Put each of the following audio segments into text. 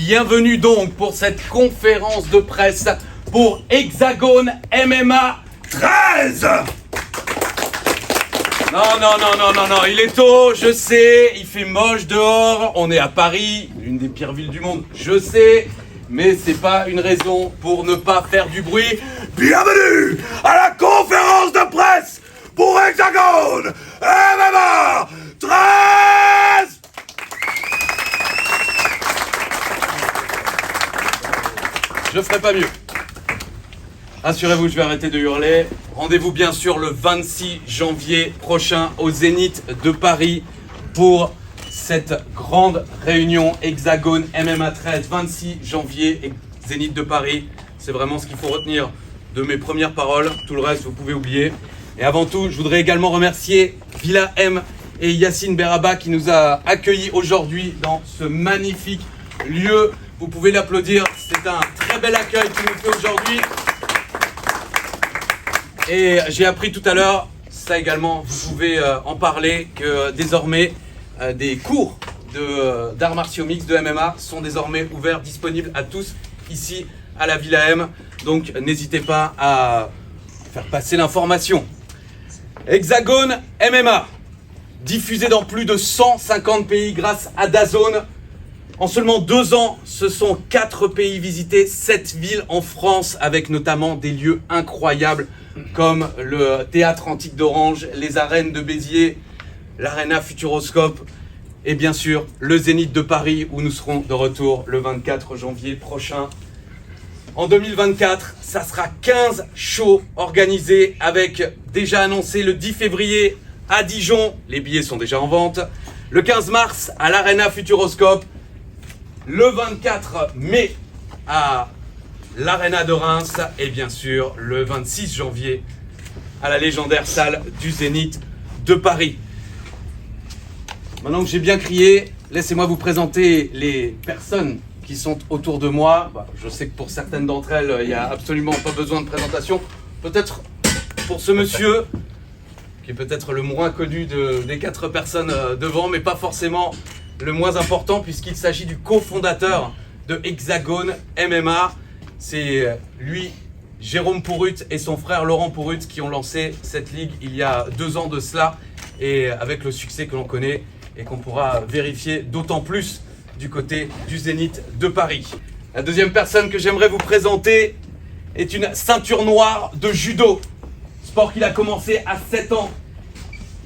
Bienvenue donc pour cette conférence de presse pour Hexagone MMA 13. Non, il est tôt, je sais, il fait moche dehors, on est à Paris, l'une des pires villes du monde, je sais, mais c'est pas une raison pour ne pas faire du bruit. Bienvenue à la conférence de presse pour Hexagone MMA 13. Je ferai pas mieux. Rassurez-vous, je vais arrêter de hurler. Rendez-vous bien sûr le 26 janvier prochain au Zénith de Paris pour cette grande réunion Hexagone MMA 13. 26 janvier, Zénith de Paris. C'est vraiment ce qu'il faut retenir de mes premières paroles. Tout le reste, vous pouvez oublier. Et avant tout, je voudrais également remercier Villa M et Yacine Beraba qui nous a accueillis aujourd'hui dans ce magnifique lieu. Vous pouvez l'applaudir, c'est un très bel accueil qu'il nous fait aujourd'hui. Et j'ai appris tout à l'heure, ça également, vous pouvez en parler, que désormais des cours d'arts martiaux mixtes de MMA sont désormais ouverts, disponibles à tous ici à la Villa M. Donc n'hésitez pas à faire passer l'information. Hexagone MMA, diffusé dans plus de 150 pays grâce à DAZN. En seulement 2 ans, ce sont 4 pays visités, 7 villes en France, avec notamment des lieux incroyables comme le Théâtre Antique d'Orange, les arènes de Béziers, l'Arena Futuroscope et bien sûr le Zénith de Paris où nous serons de retour le 24 janvier prochain. En 2024, ça sera 15 shows organisés avec déjà annoncé le 10 février à Dijon, les billets sont déjà en vente, le 15 mars à l'Arena Futuroscope, le 24 mai à l'Arena de Reims et bien sûr le 26 janvier à la légendaire salle du Zénith de Paris. Maintenant que j'ai bien crié, laissez-moi vous présenter les personnes qui sont autour de moi. Je sais que pour certaines d'entre elles, il n'y a absolument pas besoin de présentation. Peut-être pour ce monsieur, qui est peut-être le moins connu des 4 personnes devant, mais pas forcément le moins important puisqu'il s'agit du cofondateur de Hexagone MMA. C'est lui, Jérôme Pourrut et son frère Laurent Pourrut qui ont lancé cette ligue il y a 2 ans de cela et avec le succès que l'on connaît et qu'on pourra vérifier d'autant plus du côté du Zénith de Paris. La deuxième personne que j'aimerais vous présenter est une ceinture noire de judo, sport qu'il a commencé à 7 ans.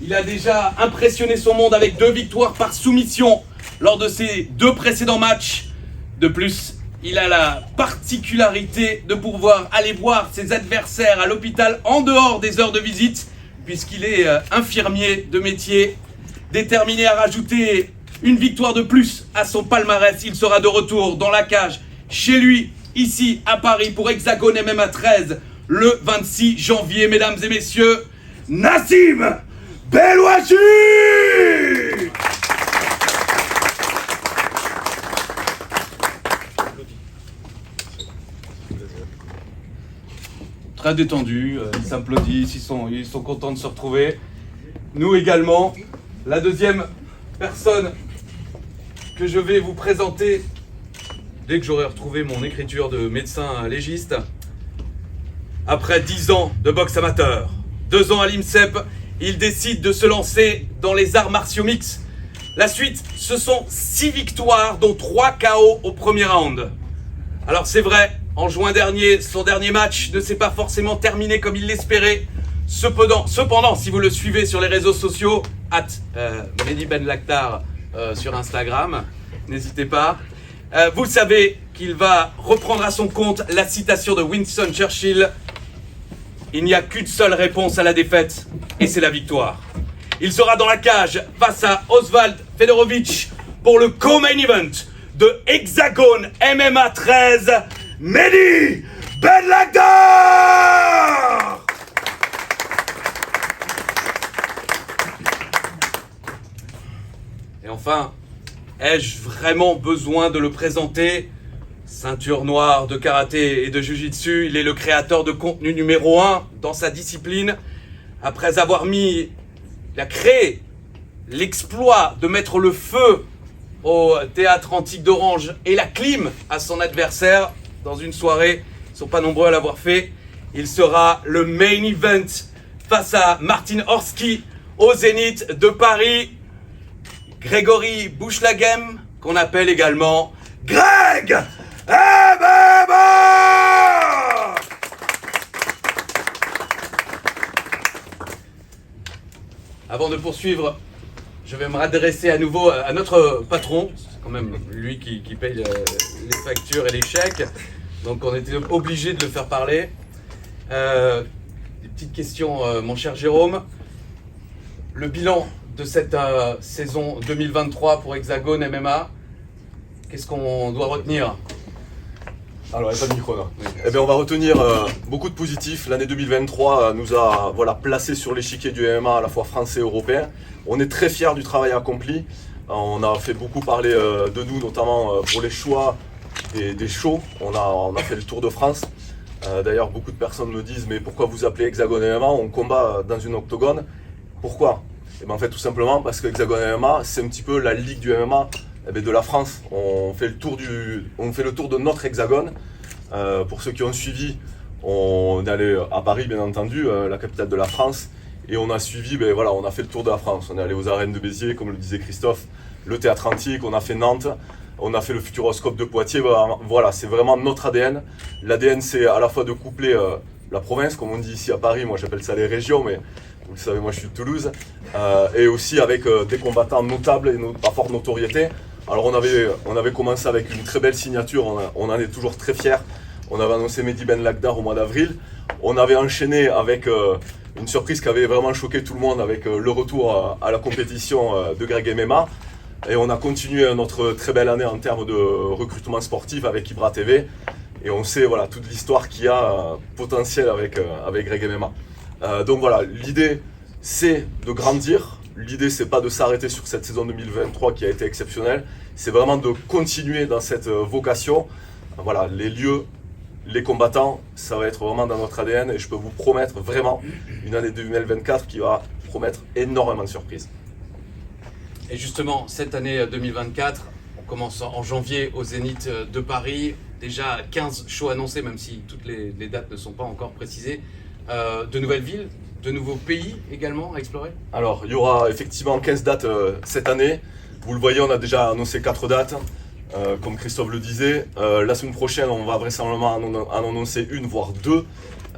Il a déjà impressionné son monde avec 2 victoires par soumission lors de ses 2 précédents matchs. De plus, il a la particularité de pouvoir aller voir ses adversaires à l'hôpital en dehors des heures de visite, puisqu'il est infirmier de métier. Déterminé à rajouter une victoire de plus à son palmarès, il sera de retour dans la cage, chez lui, ici à Paris, pour Hexagone MMA 13, le 26 janvier, mesdames et messieurs, Nassim Belouachi! Très détendu, ils s'applaudissent, ils sont contents de se retrouver. Nous également. La deuxième personne que je vais vous présenter, dès que j'aurai retrouvé mon écriture de médecin légiste, après 10 ans de boxe amateur, 2 ans à l'INSEP, il décide de se lancer dans les arts martiaux mixtes. La suite, ce sont 6 victoires, dont 3 KO au premier round. Alors c'est vrai, en juin dernier, son dernier match ne s'est pas forcément terminé comme il l'espérait. Cependant, si vous le suivez sur les réseaux sociaux, @MehdiBenLakhtar sur Instagram, n'hésitez pas. Vous savez qu'il va reprendre à son compte la citation de Winston Churchill. Il n'y a qu'une seule réponse à la défaite, et c'est la victoire. Il sera dans la cage face à Oswald Fedorovich pour le co-main event de Hexagone MMA 13, Mehdi Benlakhtar! Et enfin, ai-je vraiment besoin de le présenter? Ceinture noire de karaté et de jiu-jitsu, il est le créateur de contenu numéro 1 dans sa discipline. Après avoir créé l'exploit de mettre le feu au Théâtre Antique d'Orange et la clim à son adversaire dans une soirée. Ils ne sont pas nombreux à l'avoir fait. Il sera le main event face à Martin Horski au Zénith de Paris. Grégory Bouchlaghem, qu'on appelle également Greg MMA. Avant de poursuivre, je vais me redresser à nouveau à notre patron. C'est quand même lui qui paye les factures et les chèques. Donc on était obligé de le faire parler. Des petites questions, mon cher Jérôme. Le bilan de cette saison 2023 pour Hexagone MMA, qu'est-ce qu'on doit retenir? Alors, il n'y a pas de micro là. Eh bien, on va retenir beaucoup de positifs. L'année 2023 nous a placés sur l'échiquier du MMA à la fois français et européen. On est très fiers du travail accompli. On a fait beaucoup parler de nous, notamment pour les choix des shows. On a fait le Tour de France. D'ailleurs, beaucoup de personnes me disent « Mais pourquoi vous appelez Hexagone MMA? On combat dans une octogone. » Pourquoi? Et bien, en fait, tout simplement parce que Hexagone MMA, c'est un petit peu la ligue du MMA de la France. On fait le tour de notre hexagone. Pour ceux qui ont suivi, on est allé à Paris, bien entendu, la capitale de la France. Et on a suivi, on a fait le tour de la France. On est allé aux arènes de Béziers, comme le disait Christophe, le Théâtre Antique, on a fait Nantes, on a fait le Futuroscope de Poitiers. Voilà, c'est vraiment notre ADN. L'ADN, c'est à la fois de coupler la province, comme on dit ici à Paris, moi j'appelle ça les régions, mais vous le savez, moi je suis de Toulouse, et aussi avec des combattants notables et à forte notoriété. Alors on avait commencé avec une très belle signature, on en est toujours très fiers. On avait annoncé Mehdi Ben Lakdar au mois d'avril. On avait enchaîné avec une surprise qui avait vraiment choqué tout le monde avec le retour à la compétition de Greg MMA. Et on a continué notre très belle année en termes de recrutement sportif avec Ibra TV. Et on sait toute l'histoire qu'il y a potentielle avec Greg MMA. Donc voilà, l'idée c'est de grandir. L'idée, c'est pas de s'arrêter sur cette saison 2023 qui a été exceptionnelle, c'est vraiment de continuer dans cette vocation. Voilà, les lieux, les combattants, ça va être vraiment dans notre ADN et je peux vous promettre vraiment une année 2024 qui va promettre énormément de surprises. Et justement, cette année 2024, on commence en janvier au Zénith de Paris. Déjà 15 shows annoncés, même si toutes les dates ne sont pas encore précisées. De nouvelles villes, de nouveaux pays également à explorer? Alors, il y aura effectivement 15 dates cette année. Vous le voyez, on a déjà annoncé 4 dates, comme Christophe le disait. La semaine prochaine, on va vraisemblablement en annoncer une, voire deux.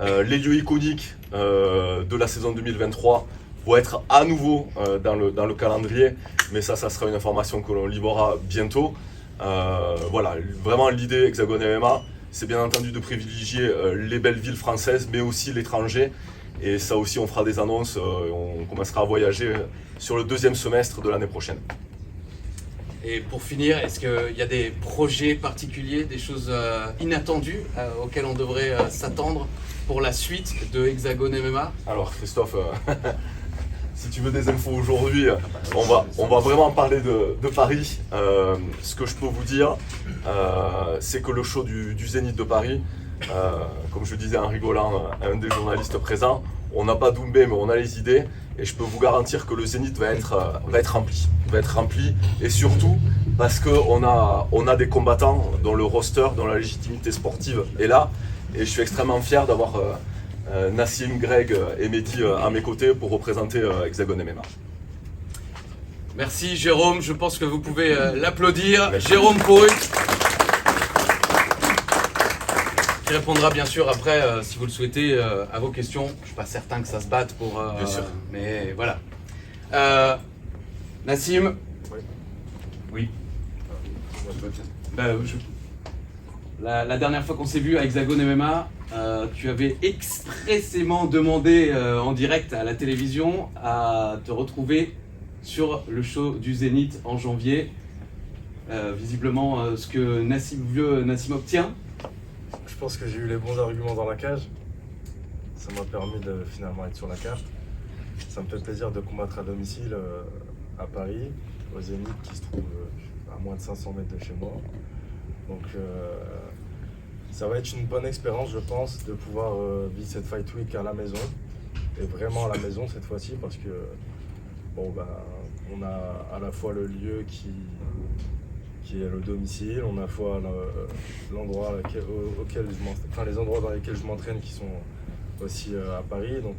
Les lieux iconiques de la saison 2023 vont être à nouveau dans le calendrier, mais ça sera une information que l'on livrera bientôt. Voilà, vraiment l'idée Hexagone MMA, c'est bien entendu de privilégier les belles villes françaises, mais aussi l'étranger. Et ça aussi, on fera des annonces, on commencera à voyager sur le deuxième semestre de l'année prochaine. Et pour finir, est-ce qu'il y a des projets particuliers, des choses inattendues auxquelles on devrait s'attendre pour la suite de Hexagone MMA? Alors Christophe, si tu veux des infos aujourd'hui, on va vraiment parler de Paris. Ce que je peux vous dire, c'est que le show du Zénith de Paris, comme je disais en rigolant à un des journalistes présents, on n'a pas Doumbé mais on a les idées et je peux vous garantir que le Zénith va être rempli et surtout parce qu'on a des combattants dont le roster, dont la légitimité sportive est là et je suis extrêmement fier d'avoir Nassim, Greg et Mehdi à mes côtés pour représenter Hexagone MMA. Merci Jérôme, je pense que vous pouvez l'applaudir. Merci. Jérôme Pourut, qui répondra bien sûr après, si vous le souhaitez, à vos questions. Je ne suis pas certain que ça se batte pour... bien sûr. Mais voilà. Nassim. Oui. La dernière fois qu'on s'est vu à Hexagone MMA, tu avais expressément demandé en direct à la télévision à te retrouver sur le show du Zénith en janvier. Visiblement, ce que Nassim obtient. Je pense que j'ai eu les bons arguments dans la cage. Ça m'a permis de finalement être sur la carte. Ça me fait plaisir de combattre à domicile à Paris, au Zénith qui se trouve à moins de 500 mètres de chez moi. Donc ça va être une bonne expérience, je pense, de pouvoir vivre cette Fight Week à la maison. Et vraiment à la maison cette fois-ci parce que bon, on a à la fois le lieu qui est le domicile, on a à la fois l'endroit auquel les endroits dans lesquels je m'entraîne qui sont aussi à Paris. Donc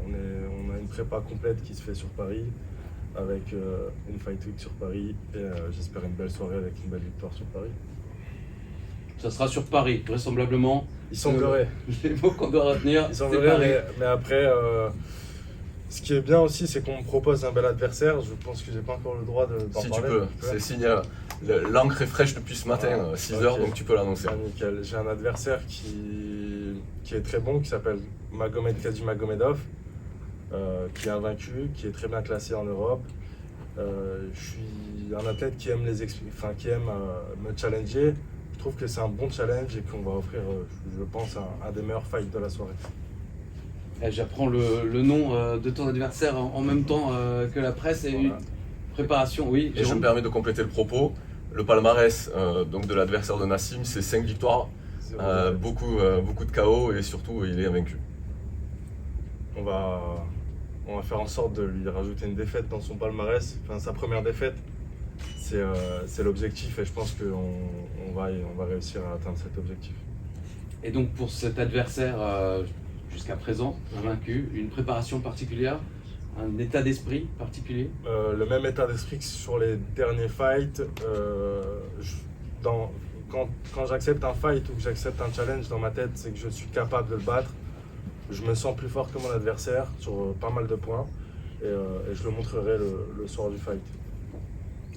on a une prépa complète qui se fait sur Paris, avec une Fight Week sur Paris et j'espère une belle soirée avec une belle victoire sur Paris. Ça sera sur Paris, vraisemblablement. Il semblerait. Les mots qu'on doit retenir, Il c'est semblerait, Paris. mais après, ce qui est bien aussi, c'est qu'on me propose un bel adversaire. Je pense que j'ai pas encore le droit d'en Si tu parler. peux, donc je c'est signé. L'encre est fraîche depuis ce matin, Ah, 6h, ok. donc tu peux l'annoncer. Ah, nickel. J'ai un adversaire qui est très bon, qui s'appelle Magomed Kadjimagomedov, qui est invaincu, qui est très bien classé en Europe. Je suis un athlète qui aime me challenger. Je trouve que c'est un bon challenge et qu'on va offrir, je pense, un des meilleurs fights de la soirée. J'apprends le nom de ton adversaire en même temps que la presse et Voilà. une préparation, oui. Et je Jérôme. me permets de compléter le propos. Le palmarès donc de l'adversaire de Nassim, c'est 5 victoires, beaucoup de KO et surtout il est invaincu. On va faire en sorte de lui rajouter une défaite dans son palmarès, enfin sa première défaite. C'est l'objectif et je pense qu'on va réussir à atteindre cet objectif. Et donc pour cet adversaire, jusqu'à présent, invaincu, une préparation particulière, un état d'esprit particulier? Le même état d'esprit que sur les derniers fights. Quand j'accepte un fight ou que j'accepte un challenge dans ma tête, c'est que je suis capable de le battre. Je me sens plus fort que mon adversaire sur pas mal de points et je le montrerai le soir du fight.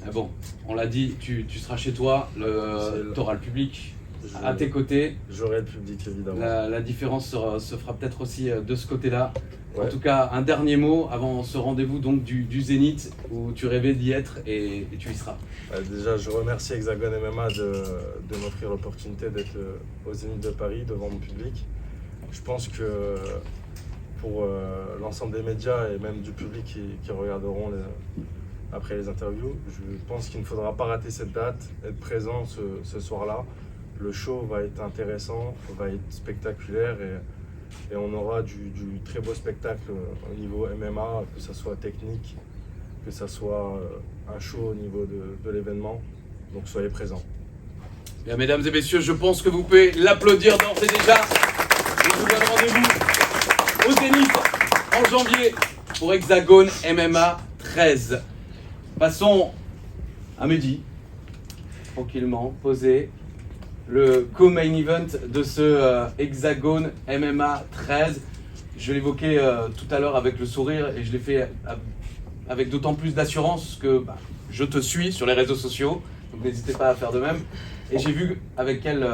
Ah bon, on l'a dit, tu seras chez toi, tu auras le public à tes côtés. J'aurai le public évidemment. La différence se fera peut-être aussi de ce côté-là. En Ouais. tout cas, un dernier mot avant ce rendez-vous donc du Zénith où tu rêvais d'y être et tu y seras. Déjà, je remercie Hexagon MMA de m'offrir l'opportunité d'être au Zénith de Paris devant mon public. Je pense que pour l'ensemble des médias et même du public qui regarderont après les interviews, je pense qu'il ne faudra pas rater cette date, être présent ce soir-là. Le show va être intéressant, va être spectaculaire et on aura du très beau spectacle au niveau MMA, que ce soit technique, que ce soit un show au niveau de l'événement. Donc soyez présents. Bien, mesdames et messieurs, je pense que vous pouvez l'applaudir d'ores et déjà. Et je vous donne rendez-vous au Zénith en janvier pour Hexagon MMA 13. Passons à midi, tranquillement, posé. Le co-main event de ce Hexagon MMA 13. Je l'évoquais tout à l'heure avec le sourire et je l'ai fait avec d'autant plus d'assurance que je te suis sur les réseaux sociaux, donc n'hésitez pas à faire de même. Et j'ai vu avec quelle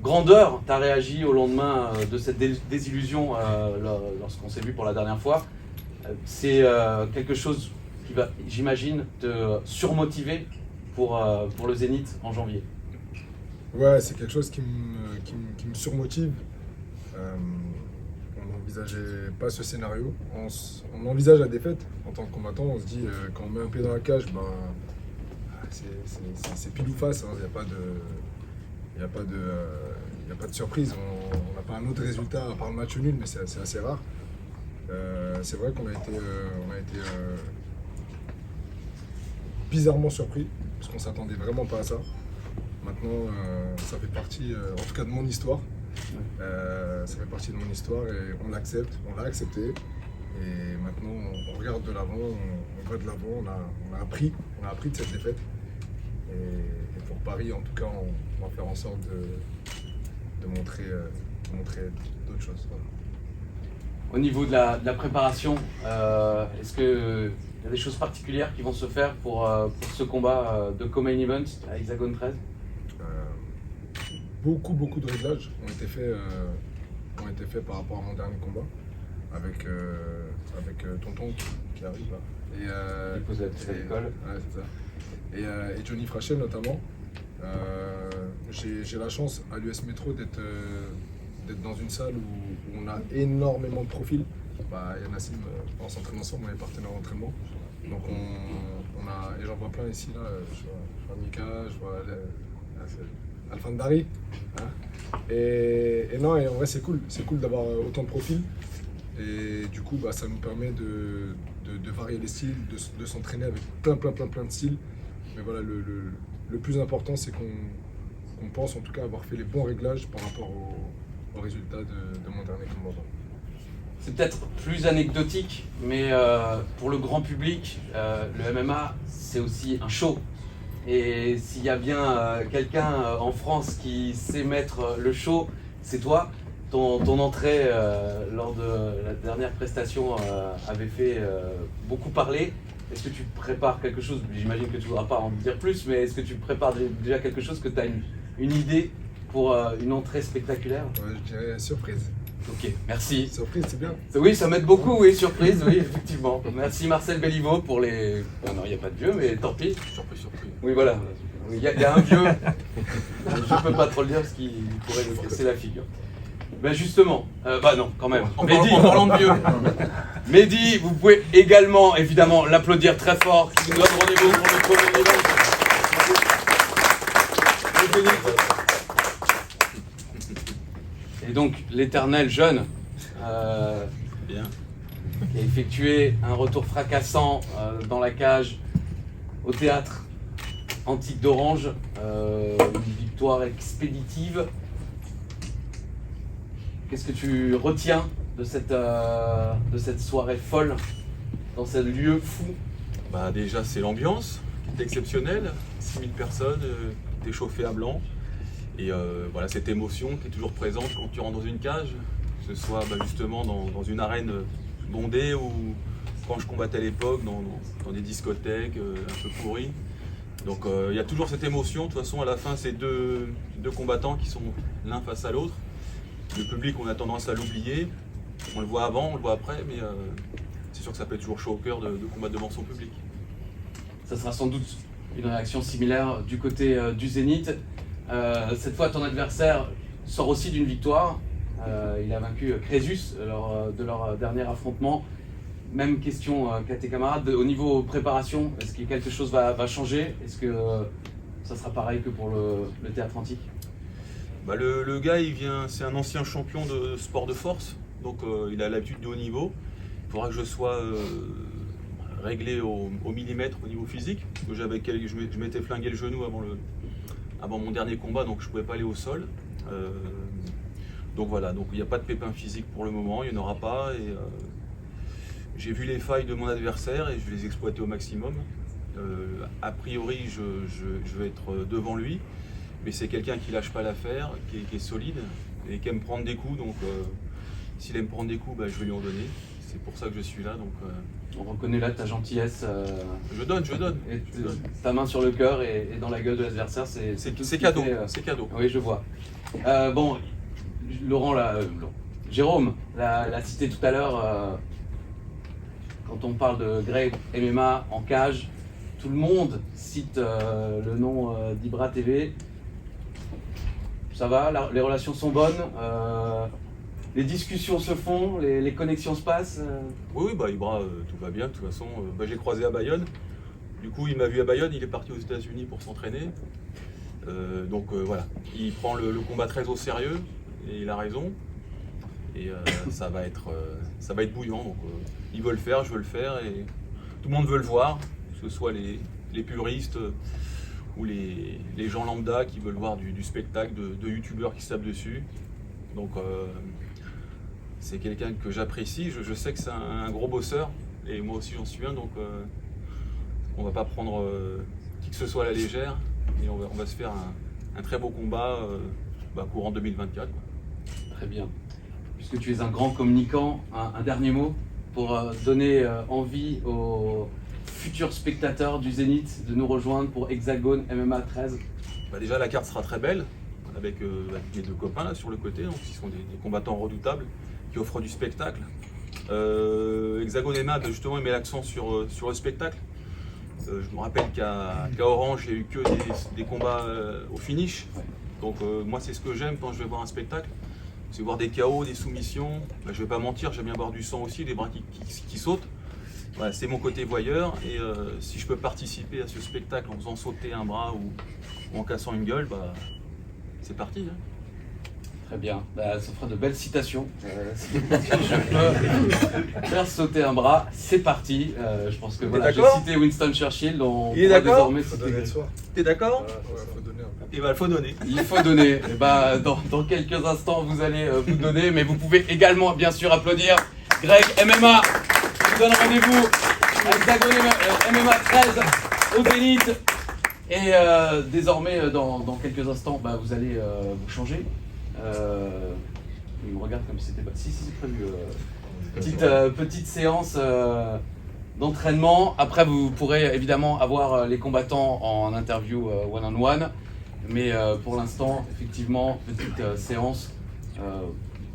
grandeur tu as réagi au lendemain de cette désillusion lorsqu'on s'est vu pour la dernière fois. C'est quelque chose qui va, j'imagine, te surmotiver pour le Zénith en janvier. Ouais, c'est quelque chose qui me surmotive. On n'envisageait pas ce scénario. On envisage la défaite en tant que combattant. On se dit, quand on met un pied dans la cage, c'est pile ou face. Il n'y a pas de surprise. On n'a pas un autre résultat à part le match nul, mais c'est assez rare. C'est vrai qu'on a été bizarrement surpris, parce qu'on ne s'attendait vraiment pas à ça. Maintenant, ça fait partie, en tout cas de mon histoire. Ça fait partie de mon histoire et on l'accepte, on l'a accepté. Et maintenant, on regarde de l'avant, on va de l'avant, on a appris de cette défaite. Et pour Paris, en tout cas, on va faire en sorte de montrer d'autres choses. Voilà. Au niveau de la préparation, est-ce qu'il y a des choses particulières qui vont se faire pour ce combat de co-main event à Hexagon 13? Beaucoup de réglages ont été faits par rapport à mon dernier combat avec Tonton qui arrive là. Il pose la petite école. Ouais, c'est ça. Et Johnny Frachel notamment. J'ai la chance à l'US Métro d'être dans une salle où on a énormément de profils. Il y a Nassim, on s'entraîne ensemble, on est partenaires d'entraînement. Donc et j'en vois plein ici, là. Je vois Mika, je vois Alfandari. Hein. Et en vrai c'est cool d'avoir autant de profils. Et du coup ça nous permet de de varier les styles, de s'entraîner avec plein de styles. Mais voilà, le plus important, c'est qu'on pense en tout cas avoir fait les bons réglages par rapport au résultat de mon dernier combat. C'est peut-être plus anecdotique, mais pour le grand public, le MMA, c'est aussi un show. Et s'il y a bien quelqu'un en France qui sait mettre le show, c'est toi. Ton entrée lors de la dernière prestation avait fait beaucoup parler. Est-ce que tu prépares quelque chose? J'imagine que tu ne voudras pas en dire plus, mais est-ce que tu prépares déjà quelque chose, que tu as une idée pour une entrée spectaculaire? Ouais, je dirais surprise. Ok, merci. Surprise, c'est bien. Oui, ça m'aide beaucoup, oui, surprise, oui, effectivement. Merci Marcel Béliveau pour les... Ah non, il n'y a pas de vieux, mais tant pis. Surprise. Oui, voilà. Il y a un vieux. Je ne peux pas trop le dire parce qu'il pourrait me casser la figure. Ben justement, non, quand même. Mehdi, en parlant de vieux. Mehdi, vous pouvez également, évidemment, l'applaudir très fort. Qui nous donne rendez-vous pour le premier événement. Et donc, l'éternel jeune, Bien. qui a effectué un retour fracassant dans la cage au théâtre Antique d'Orange, une victoire expéditive. Qu'est-ce que tu retiens de cette soirée folle, dans ce lieu fou? Bah déjà c'est l'ambiance qui est exceptionnelle, 6000 personnes, t'es chauffé à blanc. Et voilà cette émotion qui est toujours présente quand tu rentres dans une cage, que ce soit justement dans une arène bondée ou quand je combattais à l'époque dans des discothèques un peu pourries. Donc il y a toujours cette émotion. De toute façon à la fin c'est deux combattants qui sont l'un face à l'autre. Le public on a tendance à l'oublier, on le voit avant, on le voit après, mais c'est sûr que ça peut être toujours chaud au cœur de combattre devant son public. Ça sera sans doute une réaction similaire du côté du Zénith. Cette fois, ton adversaire sort aussi d'une victoire. Il a vaincu Crésus lors de leur dernier affrontement. Même question qu'à tes camarades. Au niveau préparation, est-ce que quelque chose va changer? Est-ce que ça sera pareil que pour le théâtre antique? Le gars, c'est un ancien champion de sport de force, donc il a l'habitude de haut niveau. Il faudra que je sois réglé au millimètre au niveau physique. Je m'étais flingué le genou avant mon dernier combat, donc je ne pouvais pas aller au sol. Donc voilà, donc il n'y a pas de pépin physique pour le moment, il n'y en aura pas. Et j'ai vu les failles de mon adversaire et je vais les exploiter au maximum. A priori, je vais être devant lui, mais c'est quelqu'un qui lâche pas l'affaire, qui est solide et qui aime prendre des coups. Donc s'il aime prendre des coups, je vais lui en donner. C'est pour ça que je suis là. Donc, on reconnaît là ta gentillesse. Je donne. Et ta main sur le cœur et dans la gueule de l'adversaire, c'est cadeau. C'est cadeau. Oui, je vois. Bon, Jérôme l'a cité tout à l'heure. Quand on parle de Grey MMA en cage, tout le monde cite le nom d'Ibra TV. Ça va, les relations sont bonnes, les discussions se font, les connexions se passent. Oui, Ibra, tout va bien. De toute façon, j'ai croisé à Bayonne. Du coup, il m'a vu à Bayonne, il est parti aux États-Unis pour s'entraîner. Donc voilà, il prend le combat très au sérieux et il a raison. Et ça va être bouillant. Donc il veut le faire, je veux le faire et tout le monde veut le voir, que ce soit les puristes ou les gens lambda qui veulent voir du spectacle de youtubeurs qui se tapent dessus. Donc c'est quelqu'un que j'apprécie, je sais que c'est un gros bosseur et moi aussi j'en suis un, donc on va pas prendre qui que ce soit à la légère et on va se faire un très beau combat courant 2024. Très bien. Puisque tu es un grand communicant, un dernier mot pour donner envie aux futurs spectateurs du Zénith de nous rejoindre pour Hexagone MMA 13. Déjà la carte sera très belle avec mes deux copains là sur le côté, donc, qui sont des combattants redoutables qui offrent du spectacle. Hexagone MMA justement il met l'accent sur le spectacle. Je me rappelle qu'à Orange il n'y a eu que des combats au finish. Donc moi c'est ce que j'aime quand je vais voir un spectacle. C'est voir des KO, des soumissions. Je vais pas mentir, j'aime bien voir du sang aussi, des bras qui sautent. Voilà, c'est mon côté voyeur et si je peux participer à ce spectacle en faisant sauter un bras ou en cassant une gueule, c'est parti. Hein. Très bien, bah, ça fera de belles citations. Si je peux faire sauter un bras, c'est parti. Je pense que voilà, j'ai cité Winston Churchill. Il est d'accord? Il faut donner le soir. T'es d'accord? Ouais, faut donner un peu. Et bah, il faut donner. Il faut donner. Et bah, dans quelques instants, vous allez vous donner, mais vous pouvez également, bien sûr, applaudir Greg MMA. Je vous donne rendez-vous à Hexagone MMA 13 au Zénith. Et désormais, dans quelques instants, bah, vous allez vous changer. Il me regarde comme si c'était pas. Si, c'est prévu. Petite séance d'entraînement. Après, vous pourrez évidemment avoir les combattants en interview one-on-one. Mais pour l'instant, effectivement, petite séance.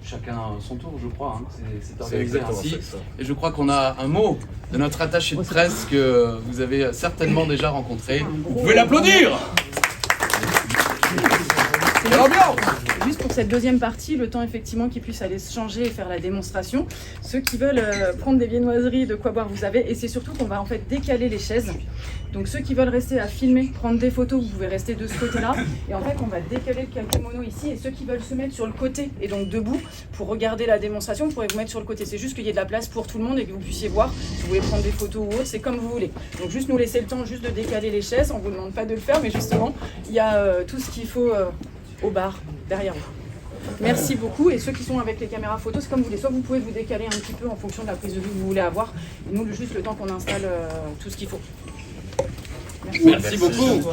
Chacun son tour, je crois. Hein. C'est organisé ainsi. Et je crois qu'on a un mot de notre attaché de presse que vous avez certainement déjà rencontré. Vous pouvez l'applaudir! C'est l'ambiance. Juste pour cette deuxième partie, le temps effectivement qu'ils puissent aller se changer et faire la démonstration. Ceux qui veulent prendre des viennoiseries, de quoi boire, vous avez. Et c'est surtout qu'on va en fait décaler les chaises. Donc ceux qui veulent rester à filmer, prendre des photos, vous pouvez rester de ce côté-là. Et en fait, on va décaler le kimono ici. Et ceux qui veulent se mettre sur le côté et donc debout pour regarder la démonstration, vous pourrez vous mettre sur le côté. C'est juste qu'il y ait de la place pour tout le monde et que vous puissiez voir. Vous pouvez prendre des photos ou autre, c'est comme vous voulez. Donc juste nous laisser le temps juste de décaler les chaises. On vous demande pas de le faire, mais justement, il y a tout ce qu'il faut au bar derrière vous. Merci beaucoup. Et ceux qui sont avec les caméras photos, c'est comme vous voulez. Soit vous pouvez vous décaler un petit peu en fonction de la prise de vue que vous voulez avoir. Et nous, juste le temps qu'on installe tout ce qu'il faut. Merci beaucoup.